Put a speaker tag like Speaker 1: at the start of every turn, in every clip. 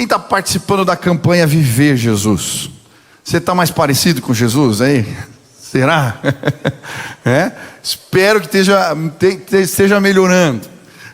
Speaker 1: Quem está participando da campanha Viver Jesus? Você está mais parecido com Jesus aí? Será? Espero que esteja melhorando.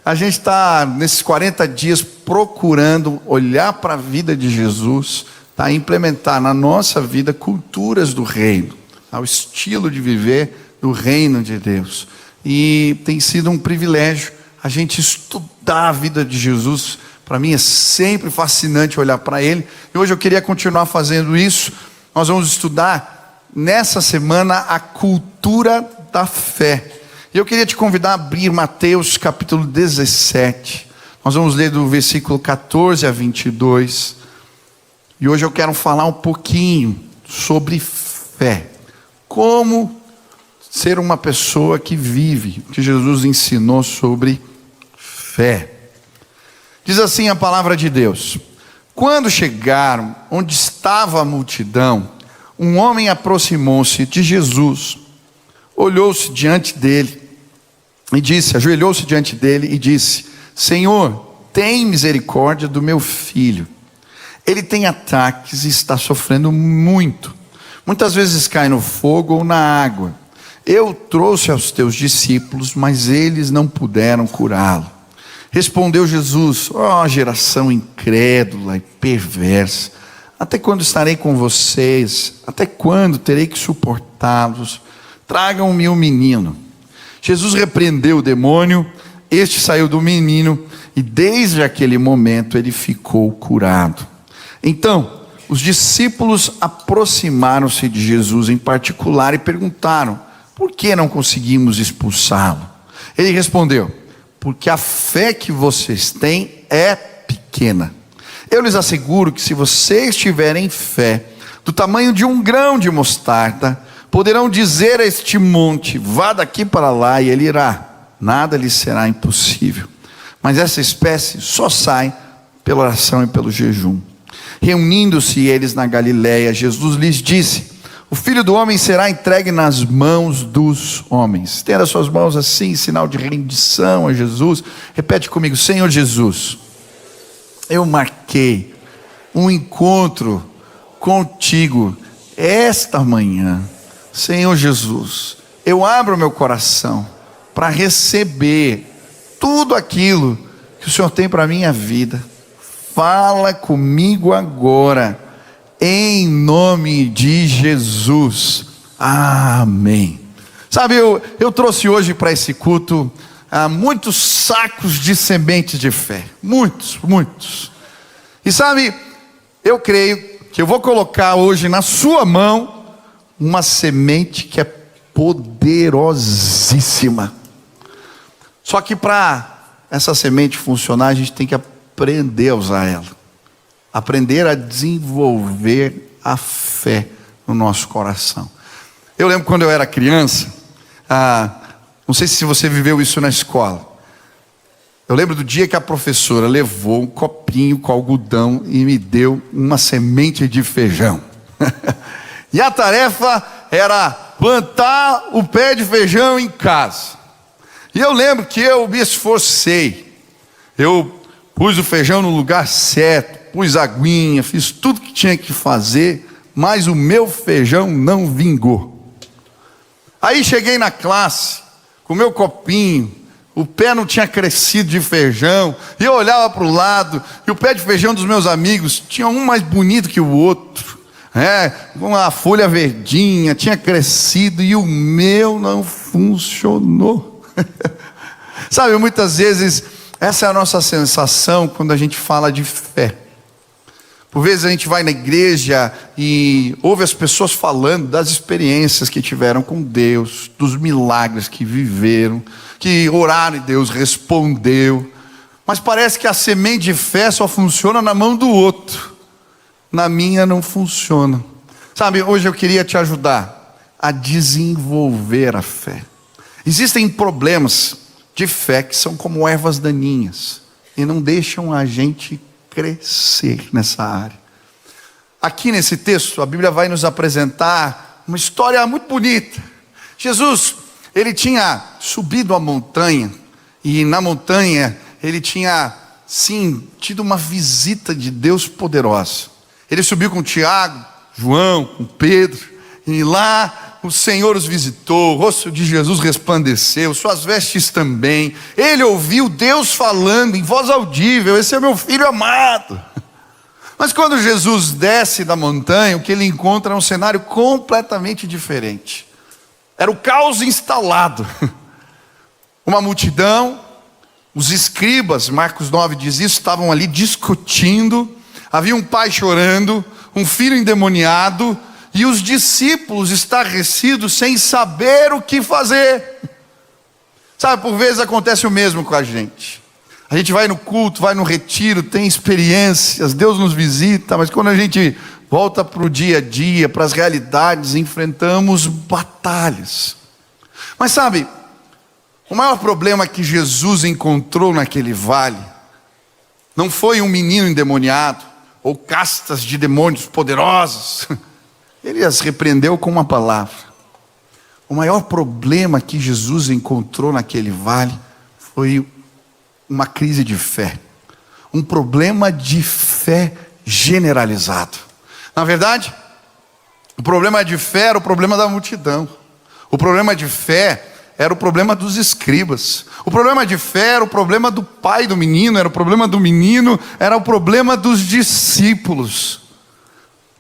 Speaker 1: A gente está nesses 40 dias procurando olhar para a vida de Jesus, tá? Implementar na nossa vida culturas do reino, tá? O estilo de viver do reino de Deus. E tem sido um privilégio a gente estudar a vida de Jesus. Para mim é sempre fascinante olhar para Ele. E hoje eu queria continuar fazendo isso. Nós vamos estudar nessa semana a cultura da fé. E eu queria te convidar a abrir Mateus capítulo 17. Nós vamos ler do versículo 14 a 22. E hoje eu quero falar um pouquinho sobre fé. Como ser uma pessoa que vive, que Jesus ensinou sobre fé. Diz assim a palavra de Deus: quando chegaram onde estava a multidão, um homem aproximou-se de Jesus, olhou-se diante dele e disse, ajoelhou-se diante dele e disse: Senhor, tem misericórdia do meu filho. Ele tem ataques e está sofrendo muito. Muitas vezes cai no fogo ou na água. Eu trouxe aos teus discípulos, mas eles não puderam curá-lo. Respondeu Jesus: ó geração incrédula e perversa, até quando estarei com vocês? Até quando terei que suportá-los? Tragam-me um menino. Jesus repreendeu o demônio, este saiu do menino, e desde aquele momento ele ficou curado. Então, os discípulos aproximaram-se de Jesus em particular e perguntaram: por que não conseguimos expulsá-lo? Ele respondeu: porque a fé que vocês têm é pequena. Eu lhes asseguro que se vocês tiverem fé do tamanho de um grão de mostarda, poderão dizer a este monte: vá daqui para lá, e ele irá. Nada lhes será impossível. Mas essa espécie só sai pela oração e pelo jejum. Reunindo-se eles na Galiléia, Jesus lhes disse: o Filho do Homem será entregue nas mãos dos homens. Estenda as suas mãos assim, sinal de rendição a Jesus. Repete comigo: Senhor Jesus, eu marquei um encontro contigo esta manhã. Senhor Jesus, eu abro meu coração para receber tudo aquilo que o Senhor tem para a minha vida. Fala comigo agora, em nome de Jesus, amém. Sabe, eu trouxe hoje para esse culto muitos sacos de sementes de fé, muitos. E sabe, eu creio que eu vou colocar hoje na sua mão uma semente que é poderosíssima. Só que para essa semente funcionar, a gente tem que aprender a usar ela, aprender a desenvolver a fé no nosso coração. Eu lembro quando eu era criança, não sei se você viveu isso na escola. Eu lembro do dia que a professora levou um copinho com algodão e me deu uma semente de feijão. E a tarefa era plantar o pé de feijão em casa. E eu lembro que eu me esforcei. Eu pus o feijão no lugar certo, pus aguinha, fiz tudo que tinha que fazer, mas o meu feijão não vingou. Aí cheguei na classe, com o meu copinho, o pé não tinha crescido de feijão, e eu olhava para o lado, e o pé de feijão dos meus amigos tinha um mais bonito que o outro, com uma folha verdinha, tinha crescido, e o meu não funcionou. Sabe, muitas vezes essa é a nossa sensação quando a gente fala de fé. Por vezes a gente vai na igreja e ouve as pessoas falando das experiências que tiveram com Deus, dos milagres que viveram, que oraram e Deus respondeu. Mas parece que a semente de fé só funciona na mão do outro. Na minha não funciona. Sabe, hoje eu queria te ajudar a desenvolver a fé. Existem problemas de fé que são como ervas daninhas e não deixam a gente crescer nessa área. Aqui nesse texto, a Bíblia vai nos apresentar uma história muito bonita. Jesus, ele tinha subido a montanha, e na montanha ele tinha sim, tido uma visita de Deus poderosa. Ele subiu com Tiago, João, com Pedro, e lá o Senhor os visitou, o rosto de Jesus resplandeceu, suas vestes também. Ele ouviu Deus falando em voz audível: esse é meu filho amado. Mas quando Jesus desce da montanha, o que ele encontra é um cenário completamente diferente. Era o caos instalado. Uma multidão, os escribas, Marcos 9 diz isso, estavam ali discutindo. Havia um pai chorando, um filho endemoniado, e os discípulos estarrecidos sem saber o que fazer. Sabe, por vezes acontece o mesmo com a gente. A gente vai no culto, vai no retiro, tem experiências, Deus nos visita, mas quando a gente volta para o dia a dia, para as realidades, enfrentamos batalhas. Mas sabe, o maior problema que Jesus encontrou naquele vale não foi um menino endemoniado ou castas de demônios poderosos. Ele as repreendeu com uma palavra. O maior problema que Jesus encontrou naquele vale foi uma crise de fé, um problema de fé generalizado. Na verdade, o problema de fé era o problema da multidão. O problema de fé era o problema dos escribas. O problema de fé era o problema do pai do menino, era o problema do menino, era o problema dos discípulos.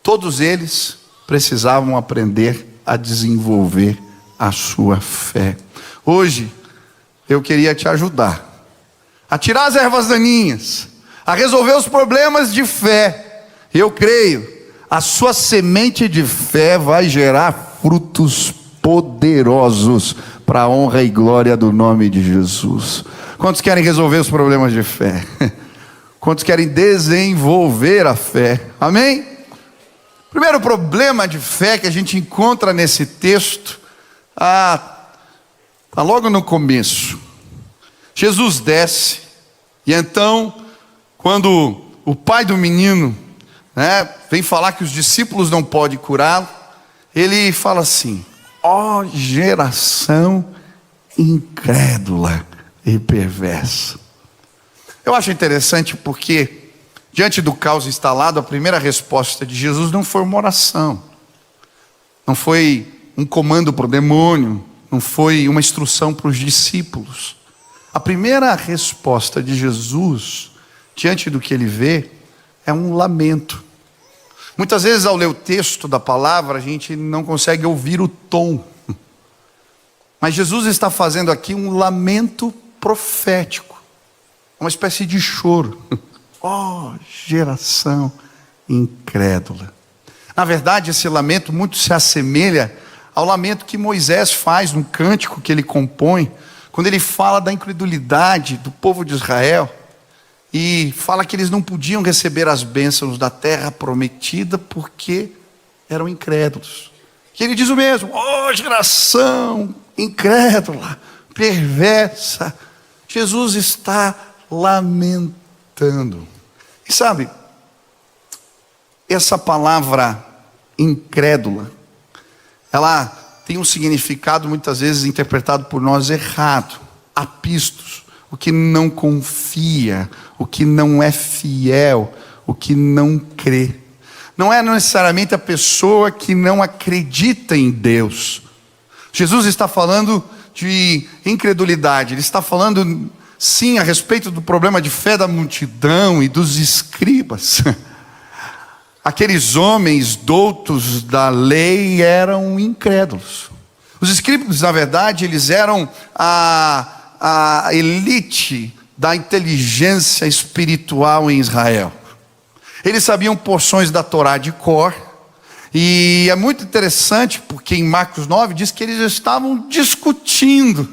Speaker 1: Todos eles precisavam aprender a desenvolver a sua fé. Hoje, eu queria te ajudar a tirar as ervas daninhas, a resolver os problemas de fé. Eu creio, a sua semente de fé vai gerar frutos poderosos para a honra e glória do nome de Jesus. Quantos querem resolver os problemas de fé? Quantos querem desenvolver a fé? Amém? Primeiro problema de fé que a gente encontra nesse texto, está logo no começo. Jesus desce, e então, quando o pai do menino, vem falar que os discípulos não podem curá-lo, ele fala assim: ó geração incrédula e perversa. Eu acho interessante porque, diante do caos instalado, a primeira resposta de Jesus não foi uma oração, não foi um comando para o demônio, não foi uma instrução para os discípulos. A primeira resposta de Jesus, diante do que ele vê, é um lamento. Muitas vezes, ao ler o texto da palavra, a gente não consegue ouvir o tom. Mas Jesus está fazendo aqui um lamento profético, uma espécie de choro. Ó geração incrédula. Na verdade, esse lamento muito se assemelha ao lamento que Moisés faz no cântico que ele compõe, quando ele fala da incredulidade do povo de Israel, e fala que eles não podiam receber as bênçãos da terra prometida porque eram incrédulos. Que ele diz o mesmo: ó geração incrédula, perversa. Jesus está lamentando. E sabe, essa palavra incrédula, ela tem um significado muitas vezes interpretado por nós errado. Apistos, o que não confia, o que não é fiel, o que não crê. Não é necessariamente a pessoa que não acredita em Deus. Jesus está falando de incredulidade, ele está falando sim a respeito do problema de fé da multidão e dos escribas. Aqueles homens doutos da lei eram incrédulos. Os escribas, na verdade, eles eram a elite da inteligência espiritual em Israel. Eles sabiam porções da Torá de cor. E é muito interessante porque em Marcos 9 diz que eles estavam discutindo.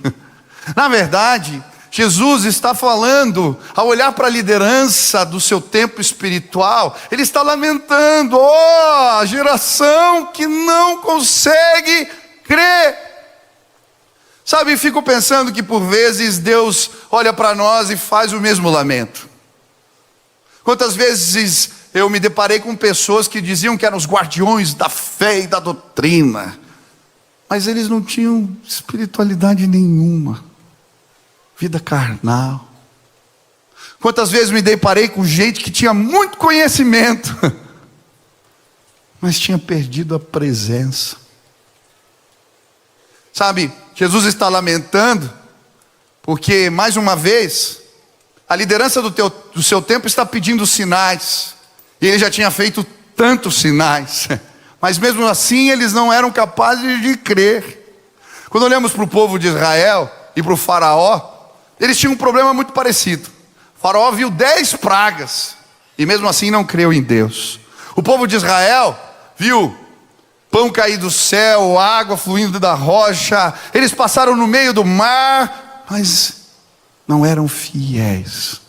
Speaker 1: Na verdade, Jesus está falando, ao olhar para a liderança do seu tempo espiritual, ele está lamentando: ó geração que não consegue crer. Sabe, fico pensando que por vezes Deus olha para nós e faz o mesmo lamento. Quantas vezes eu me deparei com pessoas que diziam que eram os guardiões da fé e da doutrina, mas eles não tinham espiritualidade nenhuma, vida carnal. Quantas vezes me deparei com gente que tinha muito conhecimento, mas tinha perdido a presença. Sabe, Jesus está lamentando, porque mais uma vez, a liderança do seu tempo está pedindo sinais, e ele já tinha feito tantos sinais, mas mesmo assim eles não eram capazes de crer. Quando olhamos para o povo de Israel e para o faraó, eles tinham um problema muito parecido. O faraó viu 10 pragas, e mesmo assim não creu em Deus. O povo de Israel viu pão cair do céu, água fluindo da rocha, eles passaram no meio do mar, mas não eram fiéis,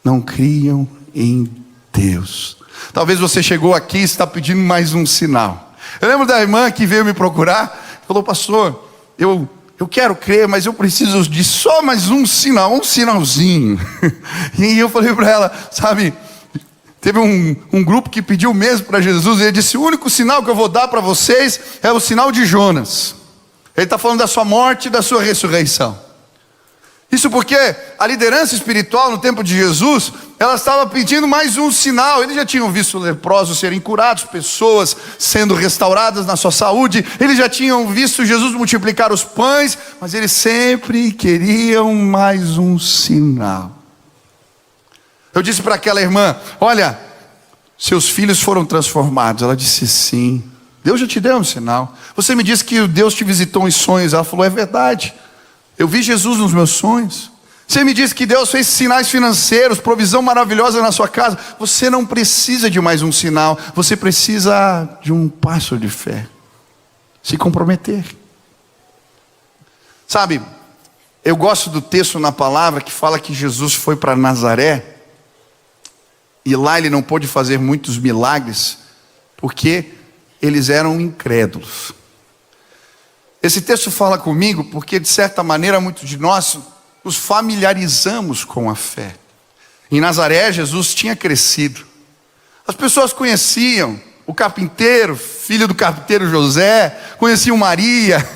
Speaker 1: não criam em Deus. Talvez você chegou aqui e está pedindo mais um sinal. Eu lembro da irmã que veio me procurar, falou: pastor, eu quero crer, mas eu preciso de só mais um sinal, um sinalzinho. E eu falei para ela, sabe, teve um grupo que pediu mesmo para Jesus, e ele disse: o único sinal que eu vou dar para vocês é o sinal de Jonas. Ele está falando da sua morte e da sua ressurreição. Isso porque a liderança espiritual no tempo de Jesus, ela estava pedindo mais um sinal. Eles já tinham visto leprosos serem curados, pessoas sendo restauradas na sua saúde, eles já tinham visto Jesus multiplicar os pães, mas eles sempre queriam mais um sinal. Eu disse para aquela irmã: olha, seus filhos foram transformados. Ela disse: sim. Deus já te deu um sinal. Você me disse que Deus te visitou em sonhos. Ela falou: é verdade, eu vi Jesus nos meus sonhos. Você me disse que Deus fez sinais financeiros, provisão maravilhosa na sua casa. Você não precisa de mais um sinal, você precisa de um passo de fé, se comprometer. Sabe, eu gosto do texto na palavra que fala que Jesus foi para Nazaré, e lá ele não pôde fazer muitos milagres, porque eles eram incrédulos. Esse texto fala comigo porque, de certa maneira, muitos de nós nos familiarizamos com a fé. Em Nazaré, Jesus tinha crescido. As pessoas conheciam o carpinteiro, filho do carpinteiro José, conheciam Maria.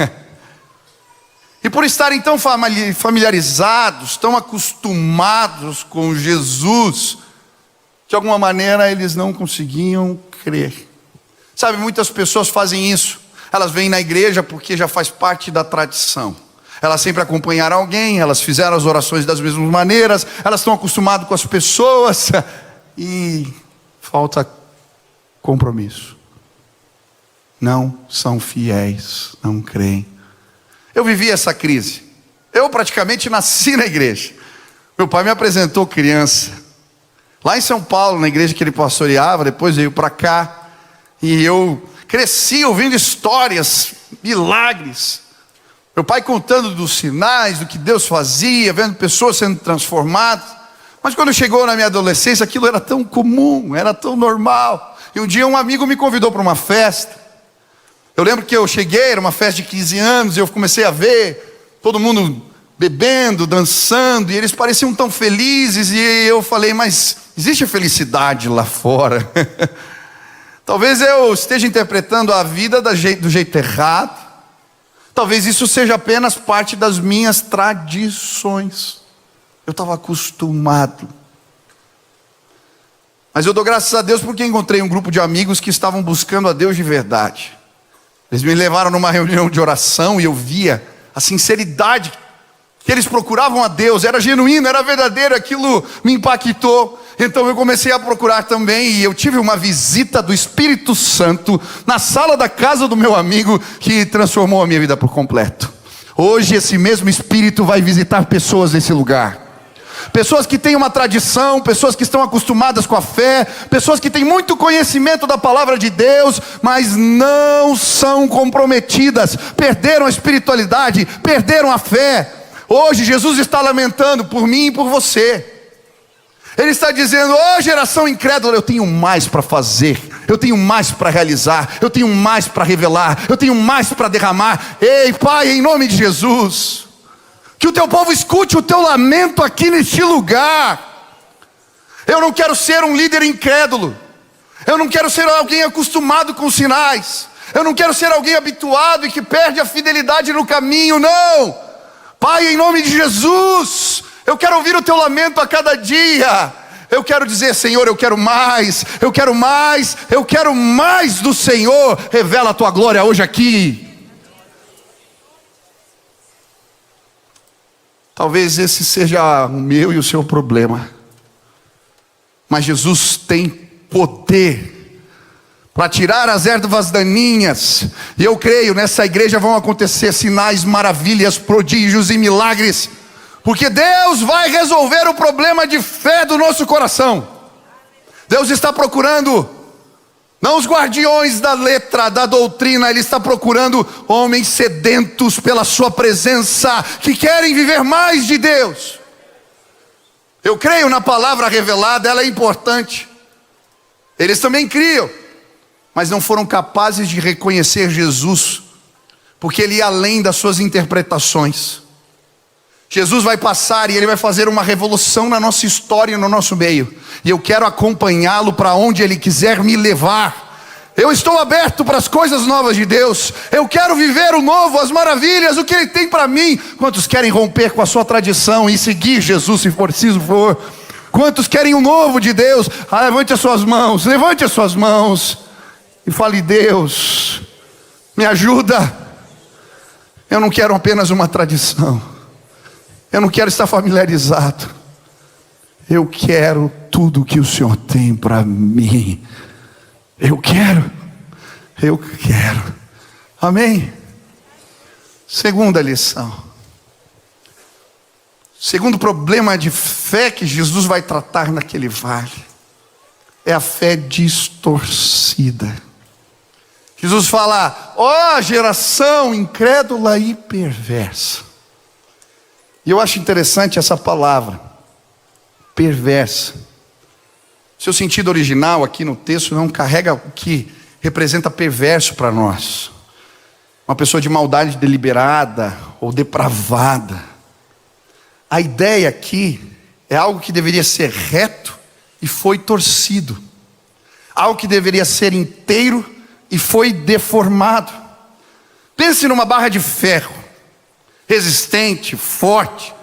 Speaker 1: E por estarem tão familiarizados, tão acostumados com Jesus, de alguma maneira eles não conseguiam crer. Sabe, muitas pessoas fazem isso. Elas vêm na igreja porque já faz parte da tradição. Elas sempre acompanharam alguém, elas fizeram as orações das mesmas maneiras, elas estão acostumadas com as pessoas, e falta compromisso. Não são fiéis, não creem. Eu vivi essa crise. Eu praticamente nasci na igreja. Meu pai me apresentou criança, lá em São Paulo, na igreja que ele pastoreava, depois veio para cá, e eu cresci ouvindo histórias, milagres. Meu pai contando dos sinais, do que Deus fazia, vendo pessoas sendo transformadas. Mas quando chegou na minha adolescência, aquilo era tão comum, era tão normal. E um dia um amigo me convidou para uma festa. Eu lembro que eu cheguei, era uma festa de 15 anos, e eu comecei a ver todo mundo bebendo, dançando, e eles pareciam tão felizes, e eu falei: mas existe felicidade lá fora? Talvez eu esteja interpretando a vida do jeito errado. Talvez isso seja apenas parte das minhas tradições. Eu estava acostumado. Mas eu dou graças a Deus porque encontrei um grupo de amigos que estavam buscando a Deus de verdade. Eles me levaram numa reunião de oração e eu via a sinceridade que eles procuravam a Deus. Era genuíno, era verdadeiro, aquilo me impactou. Então eu comecei a procurar também, e eu tive uma visita do Espírito Santo na sala da casa do meu amigo, que transformou a minha vida por completo. Hoje esse mesmo Espírito vai visitar pessoas nesse lugar. Pessoas que têm uma tradição, pessoas que estão acostumadas com a fé, pessoas que têm muito conhecimento da palavra de Deus, mas não são comprometidas, perderam a espiritualidade, perderam a fé. Hoje Jesus está lamentando por mim e por você. Ele está dizendo: ó geração incrédula, eu tenho mais para fazer, eu tenho mais para realizar, eu tenho mais para revelar, eu tenho mais para derramar. Ei, Pai, em nome de Jesus, que o teu povo escute o teu lamento aqui neste lugar. Eu não quero ser um líder incrédulo, eu não quero ser alguém acostumado com sinais, eu não quero ser alguém habituado e que perde a fidelidade no caminho, não. Pai, em nome de Jesus, Eu quero ouvir o teu lamento a cada dia. Eu quero dizer: Senhor, eu quero mais, eu quero mais, eu quero mais do Senhor. Revela a tua glória hoje aqui. Talvez esse seja o meu e o seu problema, mas Jesus tem poder para tirar as ervas daninhas. E eu creio, nessa igreja vão acontecer sinais, maravilhas, prodígios e milagres, porque Deus vai resolver o problema de fé do nosso coração. Deus está procurando, não os guardiões da letra, da doutrina, Ele está procurando homens sedentos pela sua presença, que querem viver mais de Deus. Eu creio na palavra revelada, ela é importante. Eles também criam, mas não foram capazes de reconhecer Jesus, porque Ele ia além das suas interpretações. Jesus vai passar e Ele vai fazer uma revolução na nossa história e no nosso meio. E eu quero acompanhá-lo para onde Ele quiser me levar. Eu estou aberto para as coisas novas de Deus. Eu quero viver o novo, as maravilhas, o que Ele tem para mim. Quantos querem romper com a sua tradição e seguir Jesus se preciso for? Quantos querem o novo de Deus? Levante as suas mãos e fale: Deus, me ajuda. Eu não quero apenas uma tradição. Eu não quero estar familiarizado. Eu quero tudo que o Senhor tem para mim. Eu quero. Amém? Segunda lição. Segundo problema de fé que Jesus vai tratar naquele vale, é a fé distorcida. Jesus fala: ó geração incrédula e perversa. E eu acho interessante essa palavra, perversa. Seu sentido original aqui no texto não carrega o que representa perverso para nós. Uma pessoa de maldade deliberada ou depravada. A ideia aqui é algo que deveria ser reto e foi torcido. Algo que deveria ser inteiro e foi deformado. Pense numa barra de ferro, resistente, forte,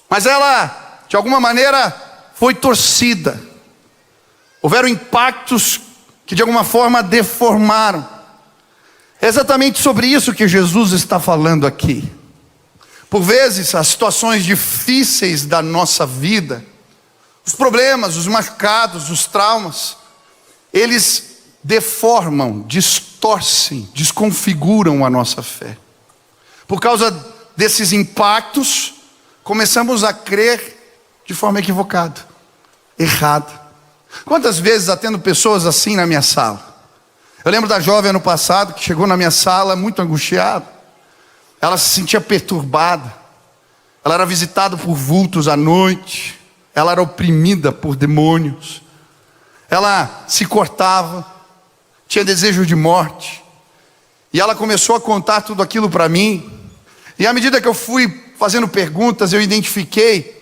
Speaker 1: mas ela, de alguma maneira, foi torcida. Houveram impactos que de alguma forma deformaram. É exatamente sobre isso que Jesus está falando aqui. Por vezes, as situações difíceis da nossa vida, os problemas, os machucados, os traumas, eles deformam, distorcem, desconfiguram a nossa fé. Por causa desses impactos, começamos a crer de forma equivocada, errada. Quantas vezes atendo pessoas assim na minha sala? Eu lembro da jovem ano passado que chegou na minha sala muito angustiada. Ela se sentia perturbada. Ela era visitada por vultos à noite. Ela era oprimida por demônios. Ela se cortava, tinha desejo de morte. E ela começou a contar tudo aquilo para mim. E à medida que eu fui fazendo perguntas, eu identifiquei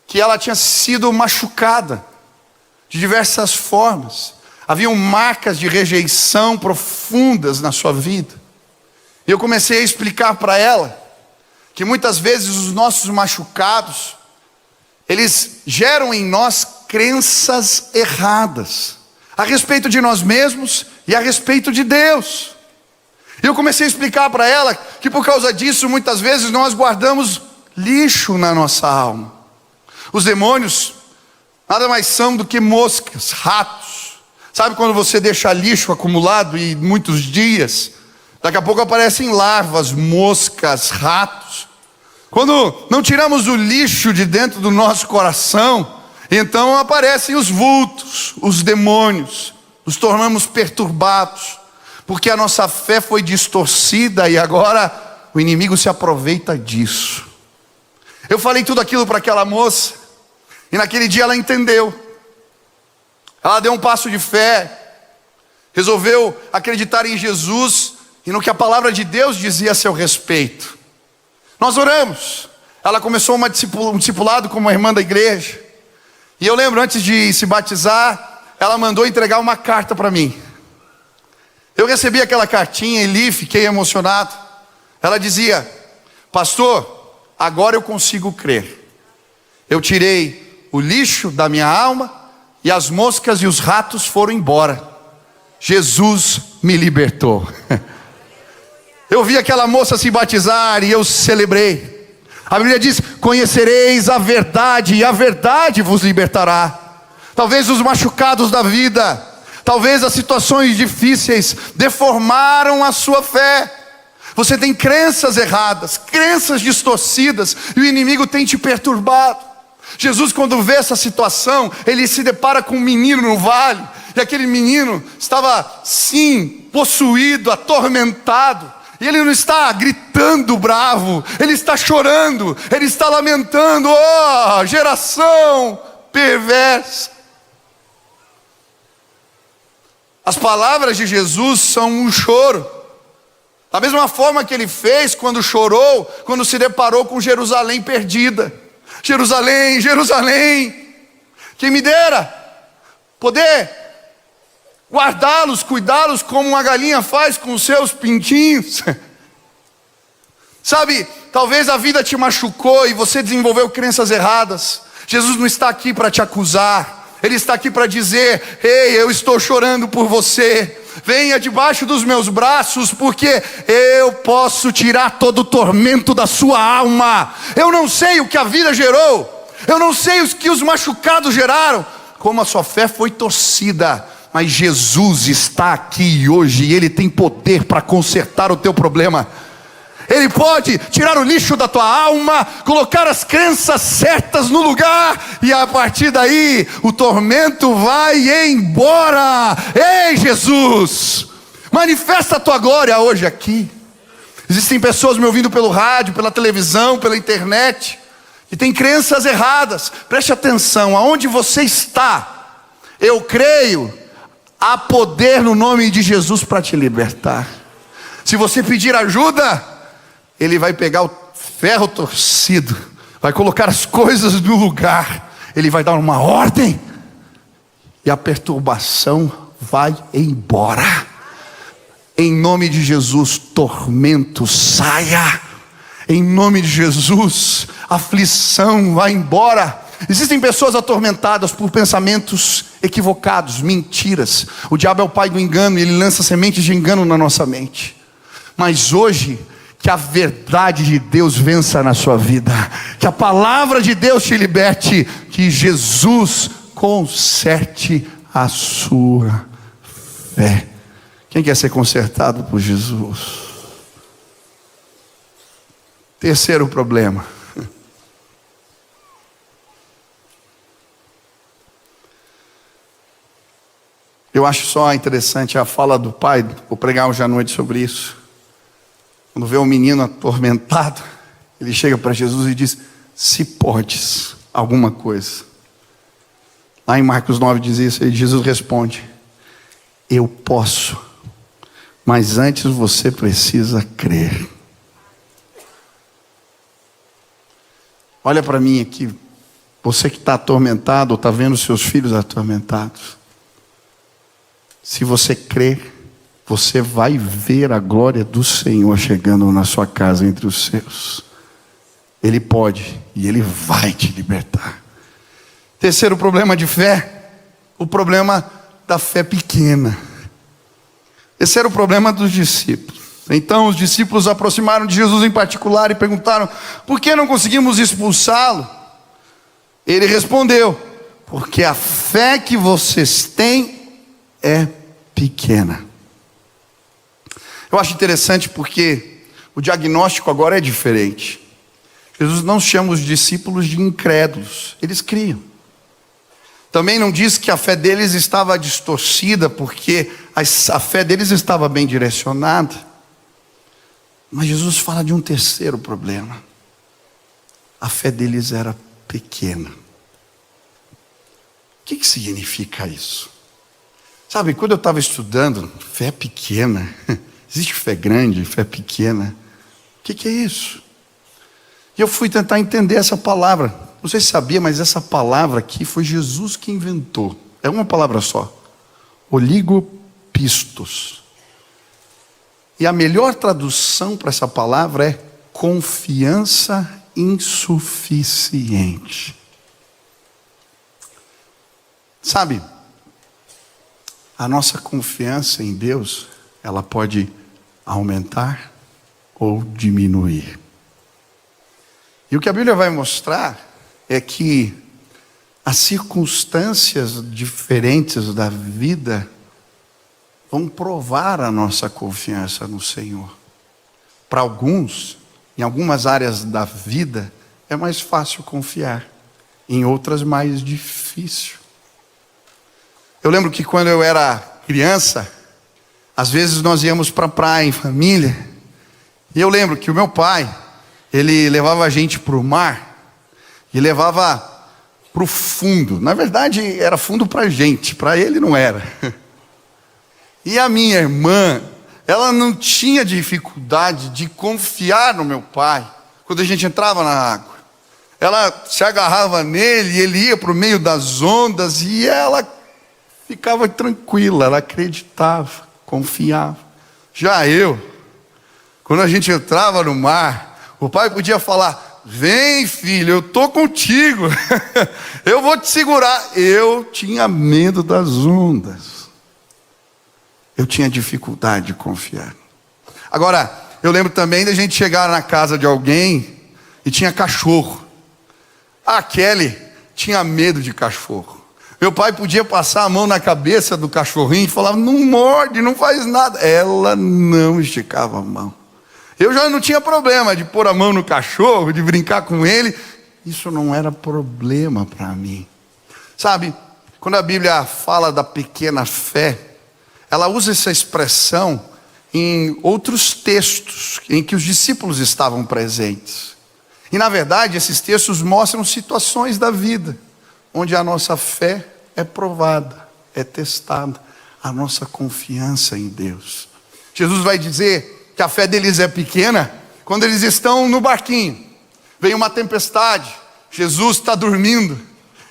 Speaker 1: que ela tinha sido machucada de diversas formas. Haviam marcas de rejeição profundas na sua vida. E eu comecei a explicar para ela que muitas vezes os nossos machucados, eles geram em nós crenças erradas a respeito de nós mesmos e a respeito de Deus. E eu comecei a explicar para ela que por causa disso, muitas vezes nós guardamos lixo na nossa alma. Os demônios nada mais são do que moscas, ratos. Sabe quando você deixa lixo acumulado e muitos dias, daqui a pouco aparecem larvas, moscas, ratos. Quando não tiramos o lixo de dentro do nosso coração, então aparecem os vultos, os demônios. Nos tornamos perturbados, porque a nossa fé foi distorcida e agora o inimigo se aproveita disso. Eu falei tudo aquilo para aquela moça, e naquele dia ela entendeu. Ela deu um passo de fé, resolveu acreditar em Jesus e no que a palavra de Deus dizia a seu respeito. Nós oramos, ela começou um discipulado como uma irmã da igreja, e eu lembro, antes de se batizar, ela mandou entregar uma carta para mim. Eu recebi aquela cartinha e li, fiquei emocionado. Ela dizia: pastor, agora eu consigo crer. Eu tirei o lixo da minha alma e as moscas e os ratos foram embora. Jesus me libertou. Eu vi aquela moça se batizar e eu celebrei. A Bíblia diz: conhecereis a verdade e a verdade vos libertará. Talvez os machucados da vida, talvez as situações difíceis deformaram a sua fé. Você tem crenças erradas, crenças distorcidas, e o inimigo tem te perturbado. Jesus, quando vê essa situação, ele se depara com um menino no vale, e aquele menino estava sim possuído, atormentado. E ele não está gritando bravo, ele está chorando, ele está lamentando: oh, geração perversa. As palavras de Jesus são um choro. Da mesma forma que ele fez quando chorou, quando se deparou com Jerusalém perdida. Jerusalém, Jerusalém, quem me dera poder guardá-los, cuidá-los como uma galinha faz com os seus pintinhos. Sabe, talvez a vida te machucou e você desenvolveu crenças erradas. Jesus não está aqui para te acusar, Ele está aqui para dizer: ei, eu estou chorando por você. Venha debaixo dos meus braços, porque eu posso tirar todo o tormento da sua alma. Eu não sei o que a vida gerou, eu não sei o que os machucados geraram, como a sua fé foi torcida, mas Jesus está aqui hoje e Ele tem poder para consertar o teu problema. Ele pode tirar o lixo da tua alma, colocar as crenças certas no lugar, e a partir daí o tormento vai embora. Ei, Jesus, manifesta a tua glória hoje aqui. Existem pessoas me ouvindo pelo rádio, pela televisão, pela internet, que têm crenças erradas. Preste atenção, aonde você está, eu creio, há poder no nome de Jesus para te libertar. Se você pedir ajuda, Ele vai pegar o ferro torcido, vai colocar as coisas no lugar, Ele vai dar uma ordem, e a perturbação vai embora. Em nome de Jesus, tormento saia. Em nome de Jesus, aflição vai embora. Existem pessoas atormentadas por pensamentos equivocados, mentiras. O diabo é o pai do engano, e ele lança sementes de engano na nossa mente. Mas hoje, que a verdade de Deus vença na sua vida, que a palavra de Deus te liberte, que Jesus conserte a sua fé. Quem quer ser consertado por Jesus? Terceiro problema. Eu acho só interessante a fala do pai. Vou pregar hoje à noite sobre isso. Quando vê um menino atormentado, ele chega para Jesus e diz: se podes alguma coisa. Lá em Marcos 9 diz isso, e Jesus responde: eu posso, mas antes você precisa crer. Olha para mim aqui, você que está atormentado, ou está vendo seus filhos atormentados. Se você crer, você vai ver a glória do Senhor chegando na sua casa entre os seus. Ele pode e Ele vai te libertar. Terceiro problema de fé, o problema da fé pequena. Esse era o problema dos discípulos. Então os discípulos aproximaram de Jesus em particular e perguntaram: por que não conseguimos expulsá-lo? Ele respondeu: porque a fé que vocês têm é pequena. Eu acho interessante porque o diagnóstico agora é diferente. Jesus não chama os discípulos de incrédulos, eles criam. Também não diz que a fé deles estava distorcida, porque a fé deles estava bem direcionada. Mas Jesus fala de um terceiro problema: a fé deles era pequena. O que significa isso? Sabe, quando eu estava estudando, fé pequena, existe fé grande, fé pequena. O que é isso? E eu fui tentar entender essa palavra. Não sei se sabia, mas essa palavra aqui foi Jesus que inventou. É uma palavra só: oligopistos. E a melhor tradução para essa palavra é confiança insuficiente. Sabe, a nossa confiança em Deus, ela pode aumentar ou diminuir. E o que a Bíblia vai mostrar é que as circunstâncias diferentes da vida vão provar a nossa confiança no Senhor. Para alguns, em algumas áreas da vida, é mais fácil confiar, em outras mais difícil. Eu lembro que quando eu era criança, às vezes nós íamos para a praia em família, e eu lembro que o meu pai, ele levava a gente para o mar, e levava para o fundo. Na verdade, era fundo para a gente, para ele não era. E a minha irmã, ela não tinha dificuldade de confiar no meu pai, quando a gente entrava na água. Ela se agarrava nele, e ele ia para o meio das ondas, e ela ficava tranquila, ela acreditava, confiava. Já eu, quando a gente entrava no mar, o pai podia falar: vem filho, eu estou contigo, eu vou te segurar. Eu tinha medo das ondas, eu tinha dificuldade de confiar. Agora, eu lembro também da gente chegar na casa de alguém e tinha cachorro. A Kelly tinha medo de cachorro. Meu pai podia passar a mão na cabeça do cachorrinho e falava: não morde, não faz nada. Ela não esticava a mão. Eu já não tinha problema de pôr a mão no cachorro, de brincar com ele. Isso não era problema para mim. Sabe, quando a Bíblia fala da pequena fé, ela usa essa expressão em outros textos em que os discípulos estavam presentes. E na verdade, esses textos mostram situações da vida onde a nossa fé é provada, é testada, a nossa confiança em Deus. Jesus vai dizer que a fé deles é pequena quando eles estão no barquinho, vem uma tempestade, Jesus está dormindo,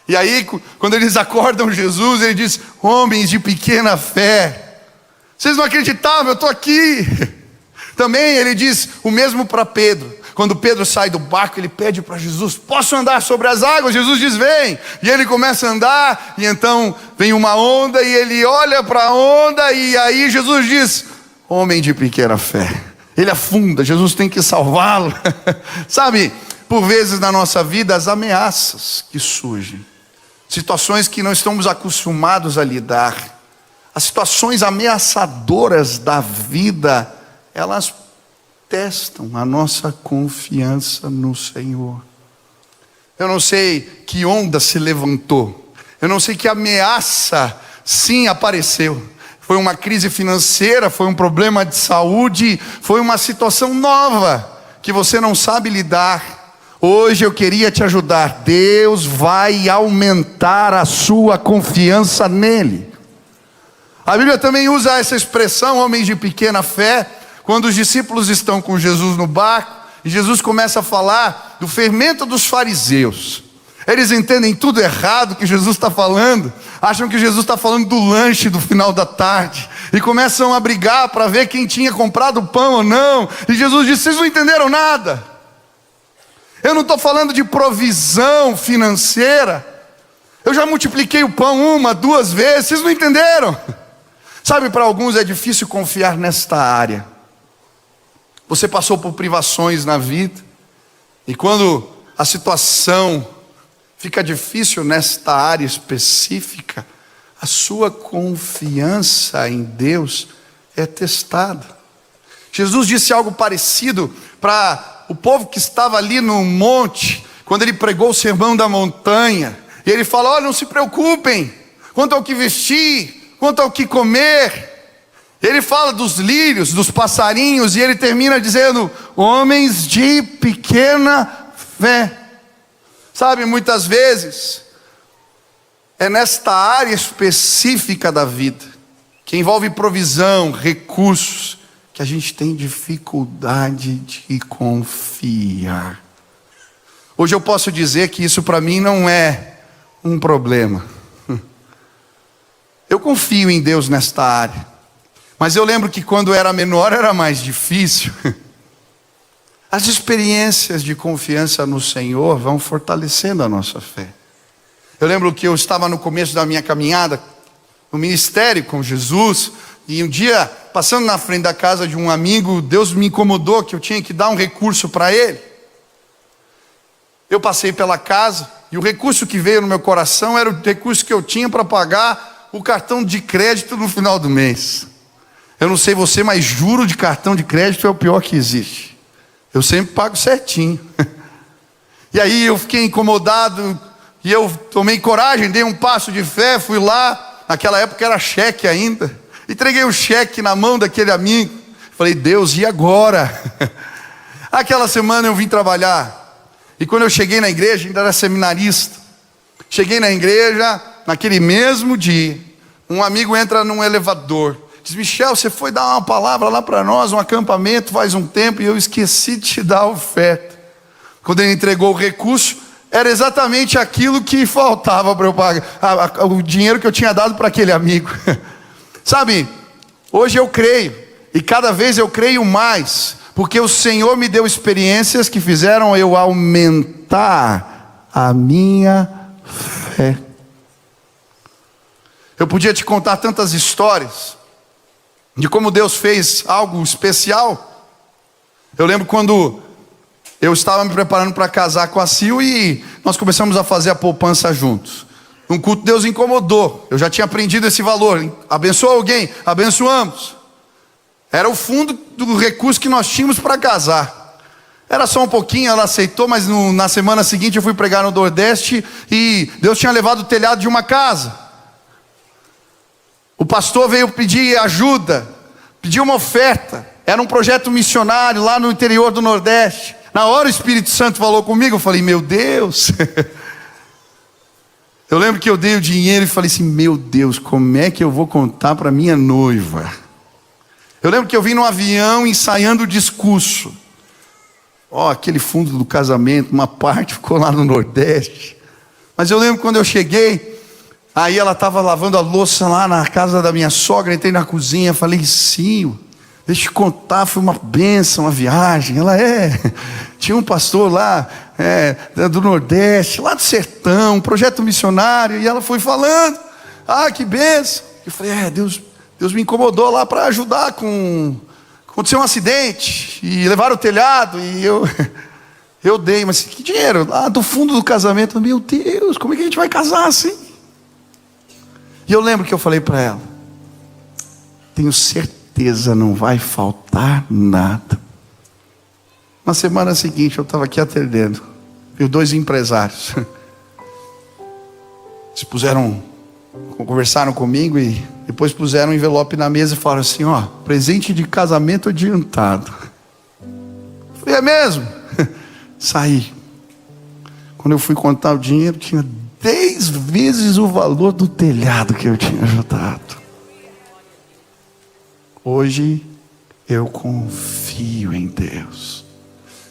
Speaker 1: e aí quando eles acordam Jesus, ele diz: homens de pequena fé, vocês não acreditavam, eu estou aqui. Também ele diz o mesmo para Pedro. Quando Pedro sai do barco, ele pede para Jesus: posso andar sobre as águas? Jesus diz: vem. E ele começa a andar, e então vem uma onda, e ele olha para a onda, e aí Jesus diz: homem de pequena fé. Ele afunda, Jesus tem que salvá-lo. Sabe, por vezes na nossa vida, as ameaças que surgem, situações que não estamos acostumados a lidar, as situações ameaçadoras da vida, elas testam a nossa confiança no Senhor. Eu não sei que onda se levantou, eu não sei que ameaça sim apareceu. Foi uma crise financeira, foi um problema de saúde, foi uma situação nova que você não sabe lidar. Hoje eu queria te ajudar. Deus vai aumentar a sua confiança nele. A Bíblia também usa essa expressão, homens de pequena fé, quando os discípulos estão com Jesus no barco, e Jesus começa a falar do fermento dos fariseus. Eles entendem tudo errado que Jesus está falando, acham que Jesus está falando do lanche do final da tarde, e começam a brigar para ver quem tinha comprado pão ou não. E Jesus diz: vocês não entenderam nada. Eu não estou falando de provisão financeira, eu já multipliquei o pão 1, 2 vezes, vocês não entenderam. Sabe, para alguns é difícil confiar nesta área. Você passou por privações na vida, e quando a situação fica difícil nesta área específica, a sua confiança em Deus é testada. Jesus disse algo parecido para o povo que estava ali no monte, quando ele pregou o sermão da montanha, e ele falou: olha, não se preocupem quanto ao que vestir, quanto ao que comer. Ele fala dos lírios, dos passarinhos, e ele termina dizendo: homens de pequena fé. Sabe, muitas vezes é nesta área específica da vida, que envolve provisão, recursos, que a gente tem dificuldade de confiar. Hoje eu posso dizer que isso para mim não é um problema. Eu confio em Deus nesta área. Mas eu lembro que quando eu era menor era mais difícil. As experiências de confiança no Senhor vão fortalecendo a nossa fé. Eu lembro que eu estava no começo da minha caminhada no ministério com Jesus, e um dia, passando na frente da casa de um amigo, Deus me incomodou que eu tinha que dar um recurso para ele. Eu passei pela casa, e o recurso que veio no meu coração era o recurso que eu tinha para pagar o cartão de crédito no final do mês. Eu não sei você, mas juro de cartão de crédito é o pior que existe. Eu sempre pago certinho. E aí eu fiquei incomodado, e eu tomei coragem, dei um passo de fé, fui lá. Naquela época era cheque ainda. Entreguei o cheque na mão daquele amigo. Falei, Deus, e agora? Aquela semana eu vim trabalhar. E quando eu cheguei na igreja, ainda era seminarista. Cheguei na igreja, naquele mesmo dia. Um amigo entra num elevador. Diz, Michel, você foi dar uma palavra lá para nós, um acampamento faz um tempo, e eu esqueci de te dar a oferta. Quando ele entregou o recurso, era exatamente aquilo que faltava para eu pagar, o dinheiro que eu tinha dado para aquele amigo. Sabe, hoje eu creio, e cada vez eu creio mais, porque o Senhor me deu experiências que fizeram eu aumentar a minha fé. Eu podia te contar tantas histórias de como Deus fez algo especial. Eu lembro quando eu estava me preparando para casar com a Sil, e nós começamos a fazer a poupança juntos. Um culto Deus incomodou, eu já tinha aprendido esse valor. Abençoa alguém, abençoamos. Era o fundo do recurso que nós tínhamos para casar. Era só um pouquinho, ela aceitou, mas na semana seguinte eu fui pregar no Nordeste, e Deus tinha levado o telhado de uma casa. O pastor veio pedir ajuda, pediu uma oferta. Era um projeto missionário lá no interior do Nordeste. Na hora o Espírito Santo falou comigo, eu falei, meu Deus. Eu lembro que eu dei o dinheiro e falei assim, meu Deus, como é que eu vou contar para minha noiva? Eu lembro que eu vim num avião ensaiando o discurso. Aquele fundo do casamento, uma parte ficou lá no Nordeste. Mas eu lembro quando eu cheguei, aí ela estava lavando a louça lá na casa da minha sogra, entrei na cozinha, falei, sim, deixa eu te contar, foi uma bênção, uma viagem. Ela tinha um pastor lá, do Nordeste, lá do sertão, um projeto missionário, e ela foi falando, que bênção. Eu falei, Deus me incomodou lá para ajudar aconteceu um acidente, e levaram o telhado, e eu dei, mas que dinheiro? Lá do fundo do casamento. Meu Deus, como é que a gente vai casar assim? E eu lembro que eu falei para ela, tenho certeza, não vai faltar nada. Na semana seguinte eu estava aqui atendendo, vi 2 empresários. Eles conversaram comigo e depois puseram um envelope na mesa e falaram assim, presente de casamento adiantado. Eu falei, é mesmo? Saí. Quando eu fui contar o dinheiro, tinha 10 vezes o valor do telhado que eu tinha ajudado. Hoje eu confio em Deus.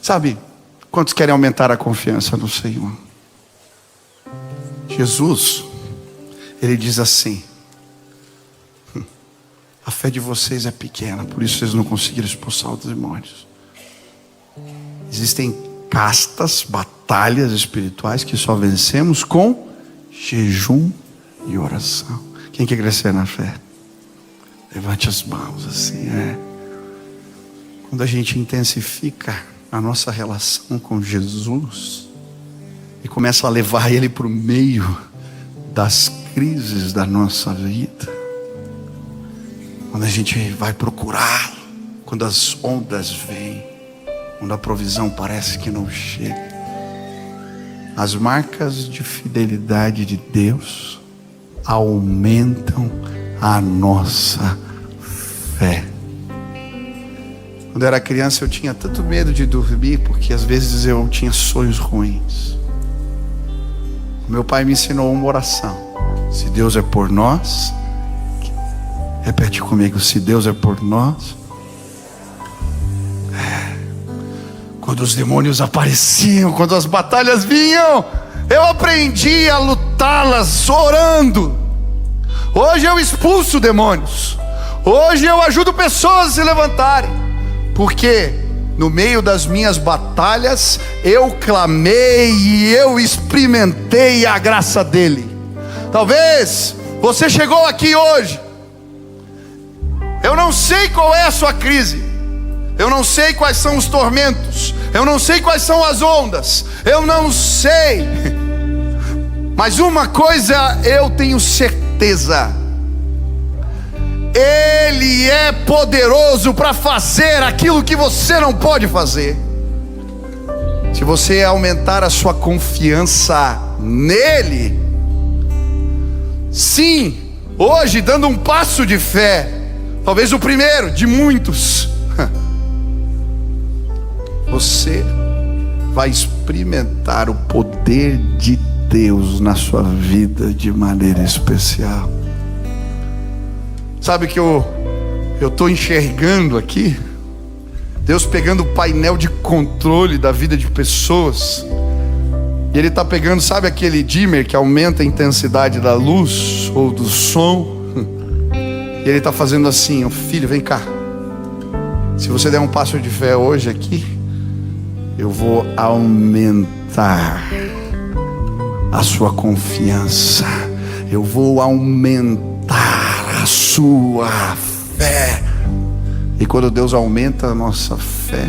Speaker 1: Sabe, quantos querem aumentar a confiança no Senhor? Jesus, Ele diz assim, a fé de vocês é pequena, por isso vocês não conseguiram expulsar os demônios. Existem castas, batalhas espirituais que só vencemos com jejum e oração. Quem quer crescer na fé? Levante as mãos assim, Quando a gente intensifica a nossa relação com Jesus e começa a levar Ele para o meio das crises da nossa vida, quando a gente vai procurá-lo, quando as ondas vêm, quando a provisão parece que não chega, as marcas de fidelidade de Deus aumentam a nossa fé. Quando eu era criança eu tinha tanto medo de dormir, porque às vezes eu tinha sonhos ruins. Meu pai me ensinou uma oração: se Deus é por nós, repete comigo, se Deus é por nós. Quando os demônios apareciam, quando as batalhas vinham, eu aprendi a lutá-las orando. Hoje eu expulso demônios. Hoje eu ajudo pessoas a se levantarem. Porque no meio das minhas batalhas, eu clamei e eu experimentei a graça dele. Talvez você chegou aqui hoje, eu não sei qual é a sua crise, eu não sei quais são os tormentos, eu não sei quais são as ondas, eu não sei, mas uma coisa eu tenho certeza: Ele é poderoso para fazer aquilo que você não pode fazer. Se você aumentar a sua confiança nele, sim, hoje dando um passo de fé, talvez o primeiro de muitos, você vai experimentar o poder de Deus na sua vida de maneira especial. Sabe o que eu estou enxergando aqui? Deus pegando o painel de controle da vida de pessoas, e Ele está pegando, sabe aquele dimmer que aumenta a intensidade da luz ou do som? E Ele está fazendo assim: ó, filho, vem cá, se você der um passo de fé hoje aqui, eu vou aumentar a sua confiança, eu vou aumentar a sua fé. E quando Deus aumenta a nossa fé,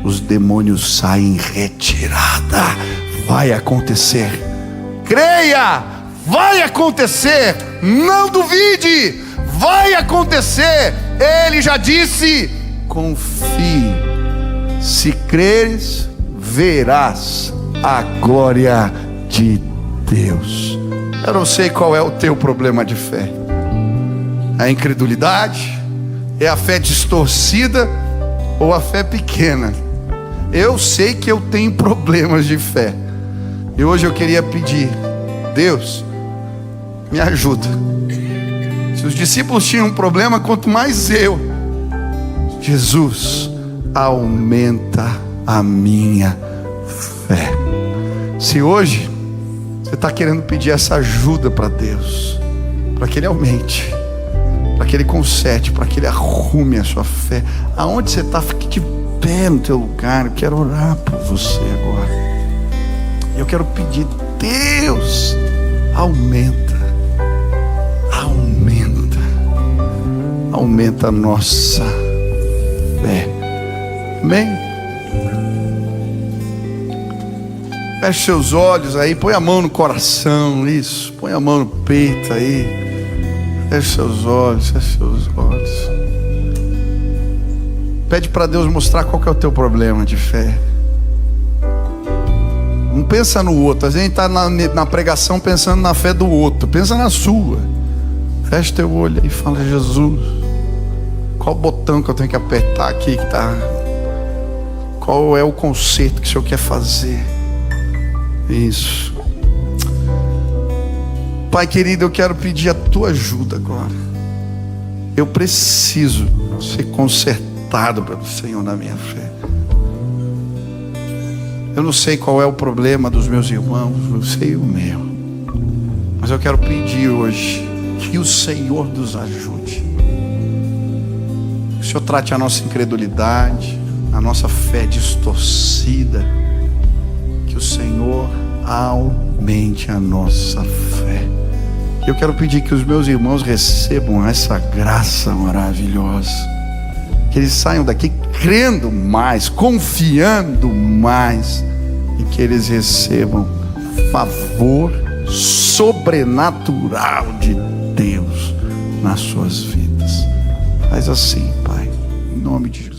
Speaker 1: os demônios saem em retirada. Vai acontecer, creia, vai acontecer, não duvide, vai acontecer. Ele já disse: confie, se creres, verás a glória de Deus. Eu não sei qual é o teu problema de fé. A incredulidade? É a fé distorcida ou a fé pequena? Eu sei que eu tenho problemas de fé, e hoje eu queria pedir: Deus, me ajuda. Se os discípulos tinham um problema, quanto mais eu. Jesus, aumenta a minha fé. Se hoje você está querendo pedir essa ajuda para Deus, para que Ele aumente, para que Ele conserte, para que Ele arrume a sua fé, aonde você está, fique de pé no teu lugar. Eu quero orar por você agora. Eu quero pedir: Deus, aumenta, aumenta, aumenta a nossa fé. Amém? Feche seus olhos aí, põe a mão no coração, isso, põe a mão no peito aí. Feche seus olhos, feche seus olhos. Pede para Deus mostrar qual que é o teu problema de fé. Não pensa no outro. A gente está na pregação pensando na fé do outro. Pensa na sua. Feche teu olho e fala: Jesus, qual botão que eu tenho que apertar aqui que tá? Qual é o conserto que o Senhor quer fazer? Isso. Pai querido, eu quero pedir a tua ajuda agora. Eu preciso ser consertado pelo Senhor na minha fé. Eu não sei qual é o problema dos meus irmãos, eu sei o meu, mas eu quero pedir hoje que o Senhor nos ajude. Que o Senhor trate a nossa incredulidade, a nossa fé distorcida. Que o Senhor aumente a nossa fé. Eu quero pedir que os meus irmãos recebam essa graça maravilhosa, que eles saiam daqui crendo mais, confiando mais, e que eles recebam favor sobrenatural de Deus nas suas vidas. Faz assim, Pai, em nome de Jesus.